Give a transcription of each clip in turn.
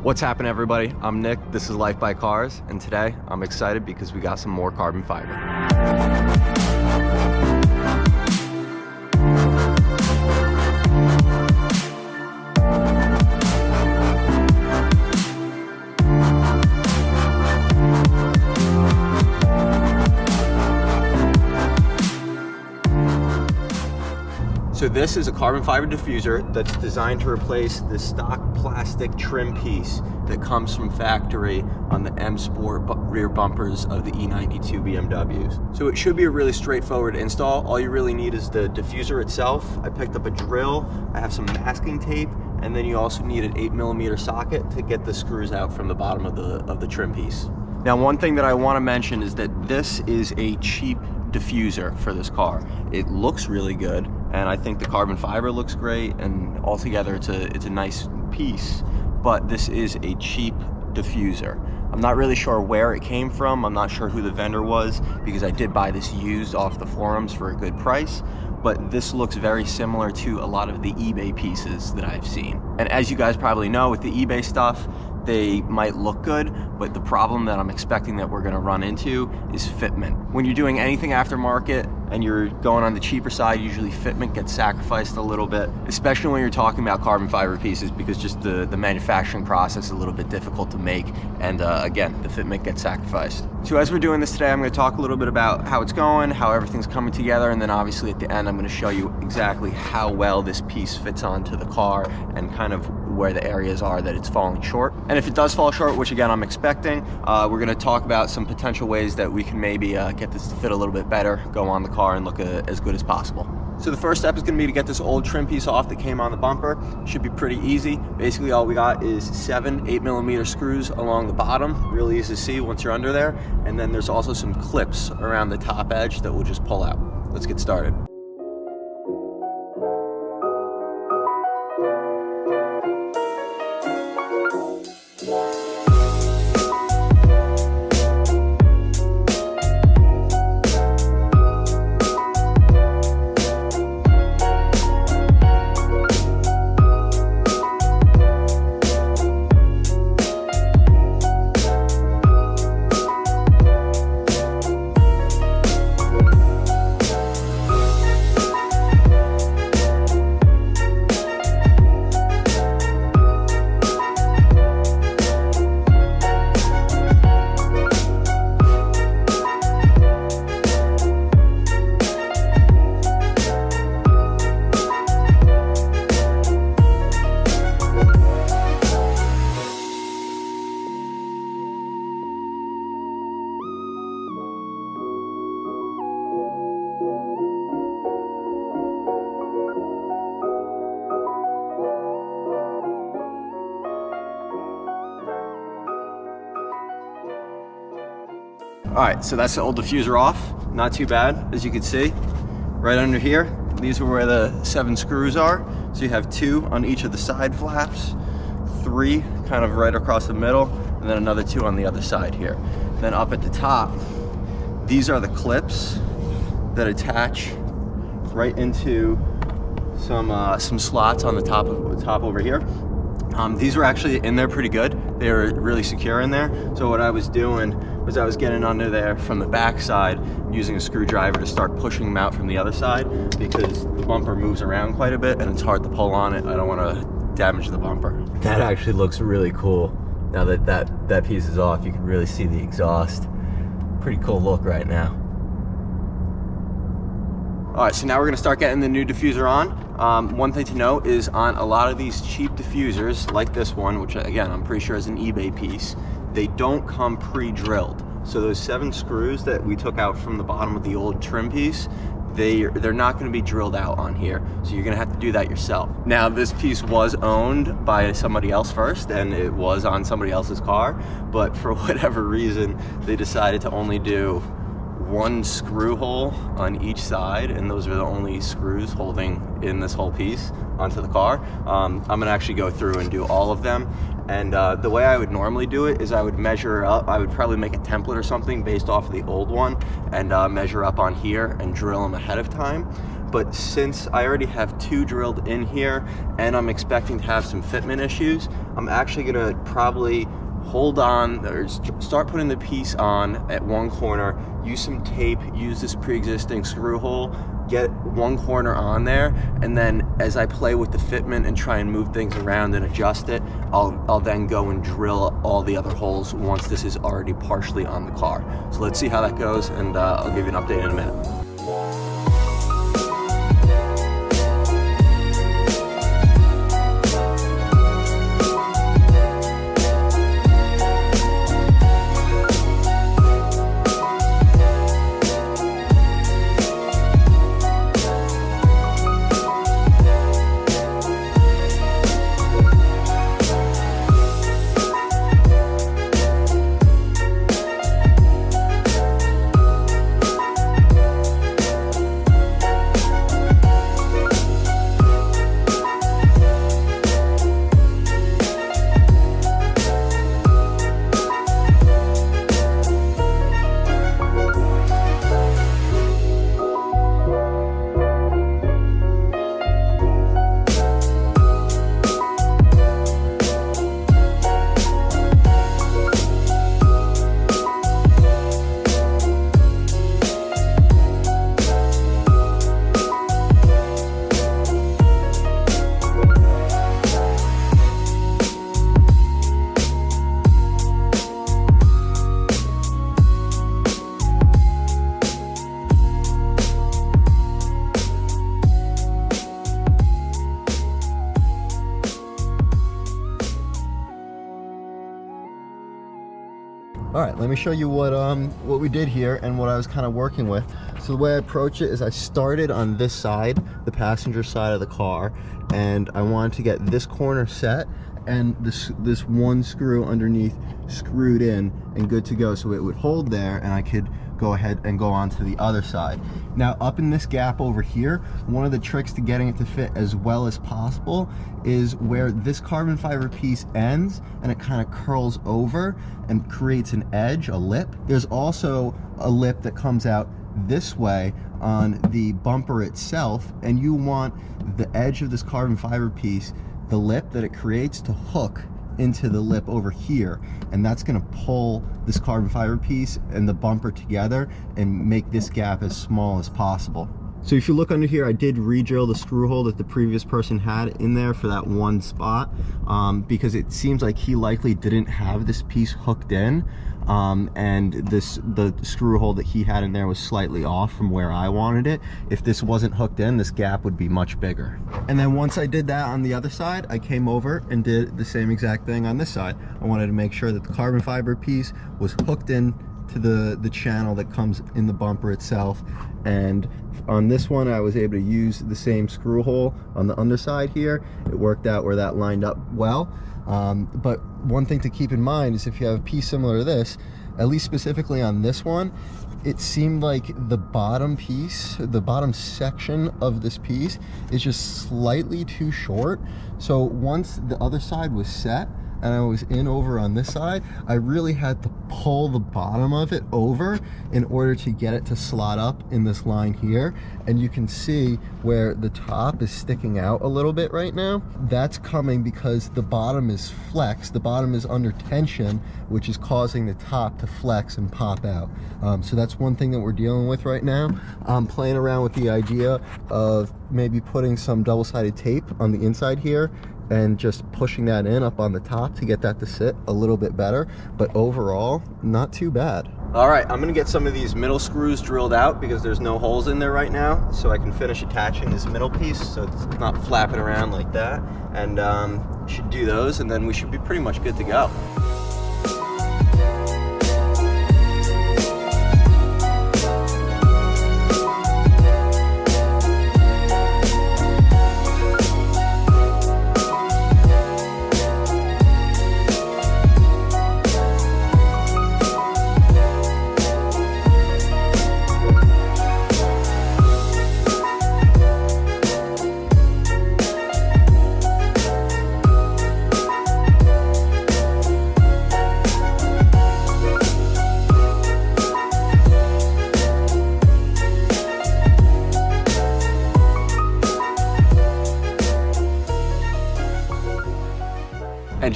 What's happening, everybody? I'm Nick, this is Life by Cars, and today I'm excited because we got some more carbon fiber. So this is a carbon fiber diffuser that's designed to replace the stock plastic trim piece that comes from factory on the M Sport rear bumpers of the E92 BMWs. So it should be a really straightforward install. All you really need is the diffuser itself. I picked up a drill, I have some masking tape, and then you also need an 8mm socket to get the screws out from the bottom of the trim piece. Now, one thing that I want to mention is that this is a cheap diffuser for this car. It looks really good, and I think the carbon fiber looks great, and altogether it's a nice piece, but this is a cheap diffuser. I'm not really sure where it came from. I'm not sure who the vendor was, because I did buy this used off the forums for a good price, but this looks very similar to a lot of the eBay pieces that I've seen. And as you guys probably know, with the eBay stuff, they might look good, but the problem that I'm expecting that we're gonna run into is fitment. When you're doing anything aftermarket and you're going on the cheaper side, usually fitment gets sacrificed a little bit, especially when you're talking about carbon fiber pieces, because just the manufacturing process is a little bit difficult to make, and again, the fitment gets sacrificed. So as we're doing this today, I'm gonna talk a little bit about how it's going, how everything's coming together, and then obviously at the end, I'm gonna show you exactly how well this piece fits onto the car and kind of where the areas are that it's falling short. And if it does fall short, which again I'm expecting, we're gonna talk about some potential ways that we can maybe get this to fit a little bit better, go on the car and look as good as possible. So the first step is gonna be to get this old trim piece off that came on the bumper. Should be pretty easy. Basically all we got is 7 8mm screws along the bottom, really easy to see once you're under there. And then there's also some clips around the top edge that we'll just pull out. Let's get started. All right, so that's the old diffuser off. Not too bad, as you can see. Right under here, these are where the 7 screws are. So you have 2 on each of the side flaps, 3 kind of right across the middle, and then another 2 on the other side here. Then up at the top, these are the clips that attach right into some slots on the top over here. These were actually in there pretty good. They were really secure in there. So what I was doing was I was getting under there from the back side, using a screwdriver to start pushing them out from the other side, because the bumper moves around quite a bit and it's hard to pull on it. I don't want to damage the bumper. That actually looks really cool. Now that piece is off, you can really see the exhaust. Pretty cool look right now. All right, so now we're gonna start getting the new diffuser on. One thing to note is on a lot of these cheap diffusers, like this one, which again, I'm pretty sure is an eBay piece, they don't come pre-drilled. So those 7 screws that we took out from the bottom of the old trim piece, they're not gonna be drilled out on here. So you're gonna have to do that yourself. Now, this piece was owned by somebody else first, and it was on somebody else's car, but for whatever reason, they decided to only do 1 screw hole on each side, and those are the only screws holding in this whole piece onto the car. I'm gonna actually go through and do all of them, and the way I would normally do it is I would measure up. I would probably make a template or something based off of the old one and measure up on here and drill them ahead of time. but since I already have 2 drilled in here and I'm expecting to have some fitment issues, I'm actually gonna probably hold on or start putting the piece on at one corner, use some tape, use this pre-existing screw hole, get one corner on there, and then as I play with the fitment and try and move things around and adjust it, I'll then go and drill all the other holes once this is already partially on the car. So let's see how that goes, and I'll give you an update in a minute. All right, let me show you what we did here and what I was kind of working with. So the way I approach it is I started on this side, the passenger side of the car, and I wanted to get this corner set and this one screw underneath screwed in and good to go, so it would hold there and I could go ahead and go on to the other side. Now up in this gap over here, one of the tricks to getting it to fit as well as possible is where this carbon fiber piece ends and it kind of curls over and creates an edge, a lip. There's also a lip that comes out this way on the bumper itself, and you want the edge of this carbon fiber piece, the lip that it creates, to hook into the lip over here, and that's going to pull this carbon fiber piece and the bumper together and make this gap as small as possible. So if you look under here, I did re-drill the screw hole that the previous person had in there for that one spot, because it seems like he likely didn't have this piece hooked in, and the screw hole that he had in there was slightly off from where I wanted it. If this wasn't hooked in, this gap would be much bigger. And then once I did that on the other side, I came over and did the same exact thing on this side. I wanted to make sure that the carbon fiber piece was hooked in to the channel that comes in the bumper itself, and on this one I was able to use the same screw hole on the underside here. It worked out where that lined up well, but one thing to keep in mind is if you have a piece similar to this, at least specifically on this one, it seemed like the bottom piece, the bottom section of this piece is just slightly too short. So once the other side was set and I was in over on this side, I really had to pull the bottom of it over in order to get it to slot up in this line here. And you can see where the top is sticking out a little bit right now. That's coming because the bottom is flexed, the bottom is under tension, which is causing the top to flex and pop out. So that's one thing that we're dealing with right now. I'm playing around with the idea of maybe putting some double-sided tape on the inside here and just pushing that in up on the top to get that to sit a little bit better, but overall not too bad. All right, I'm gonna get some of these middle screws drilled out because there's no holes in there right now, so I can finish attaching this middle piece so it's not flapping around like that, and should do those, and then we should be pretty much good to go.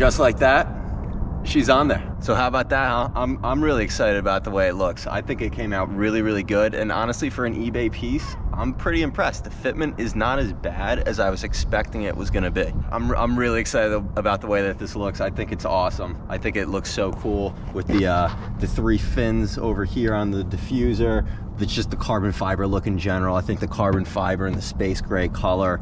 just like that, she's on there. So how about that, huh? I'm really excited about the way it looks. I think it came out really, really good. And honestly, for an eBay piece, I'm pretty impressed. The fitment is not as bad as I was expecting it was gonna be. I'm really excited about the way that this looks. I think it's awesome. I think it looks so cool with the 3 fins over here on the diffuser. It's just the carbon fiber look in general. I think the carbon fiber and the space gray color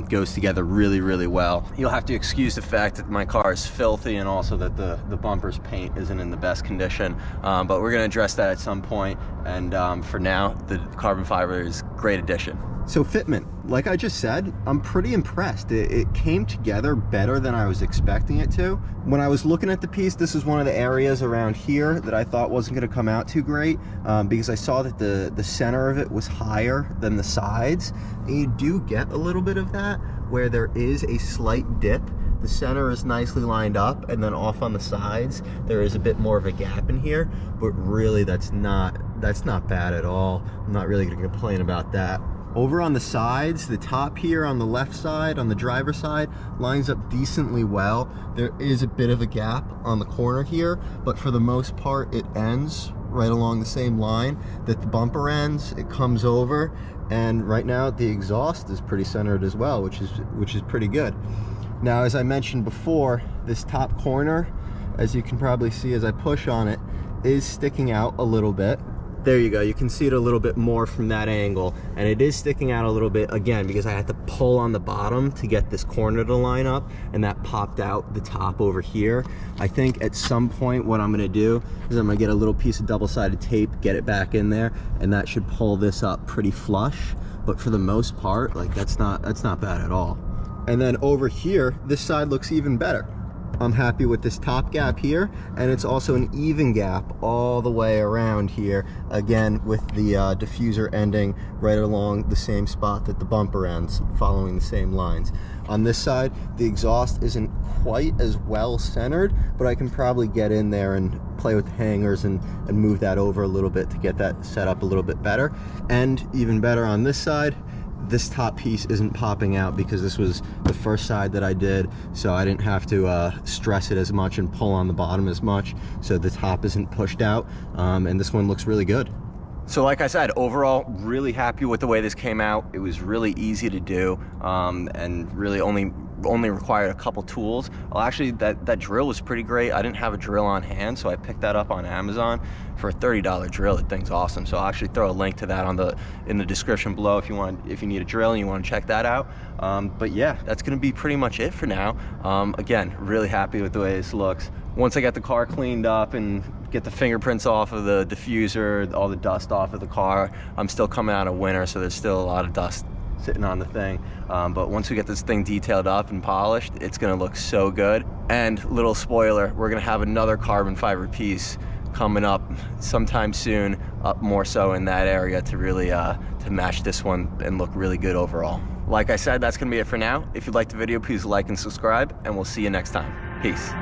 goes together really, really well. You'll have to excuse the fact that my car is filthy and also that the bumper's paint isn't in the best condition, but we're gonna address that at some point. And for now, the carbon fiber is a great addition. So fitment, like I just said, I'm pretty impressed. It came together better than I was expecting it to. When I was looking at the piece, this is one of the areas around here that I thought wasn't gonna come out too great because I saw that the center of it was higher than the sides. And you do get a little bit of that where there is a slight dip. The center is nicely lined up, and then off on the sides, there is a bit more of a gap in here, but really that's not bad at all. I'm not really gonna complain about that. Over on the sides, the top here on the left side, on the driver's side, lines up decently well. There is a bit of a gap on the corner here, but for the most part, it ends right along the same line that the bumper ends. It comes over, and right now the exhaust is pretty centered as well, which is pretty good. Now, as I mentioned before, this top corner, as you can probably see as I push on it, is sticking out a little bit. There you go, you can see it a little bit more from that angle, and it is sticking out a little bit again because I had to pull on the bottom to get this corner to line up, and that popped out the top over here. I think at some point what I'm gonna do is I'm gonna get a little piece of double-sided tape, get it back in there, and that should pull this up pretty flush. But for the most part, like that's not bad at all. And then over here, this side looks even better. I'm happy with this top gap here, and it's also an even gap all the way around here, again with the diffuser ending right along the same spot that the bumper ends, following the same lines. On this side, the exhaust isn't quite as well centered, but I can probably get in there and play with the hangers and move that over a little bit to get that set up a little bit better. And even better on this side, this top piece isn't popping out because this was the first side that I did, so I didn't have to stress it as much and pull on the bottom as much, so the top isn't pushed out, and this one looks really good. So like I said, overall, really happy with the way this came out. It was really easy to do, and really only required a couple tools. Well, actually, that drill was pretty great. I didn't have a drill on hand, so I picked that up on Amazon for a $30 drill. That thing's awesome. So I'll actually throw a link to that in the description below if you need a drill and you want to check that out. But yeah, that's gonna be pretty much it for now. Again, really happy with the way this looks. Once I get the car cleaned up and get the fingerprints off of the diffuser, all the dust off of the car, I'm still coming out of winter, so there's still a lot of dust sitting on the thing, but once we get this thing detailed up and polished, it's gonna look so good. And little spoiler, we're gonna have another carbon fiber piece coming up sometime soon, up more so in that area to really to match this one and look really good overall. Like I said, that's gonna be it for now. If you liked the video, please like and subscribe, and we'll see you next time. Peace.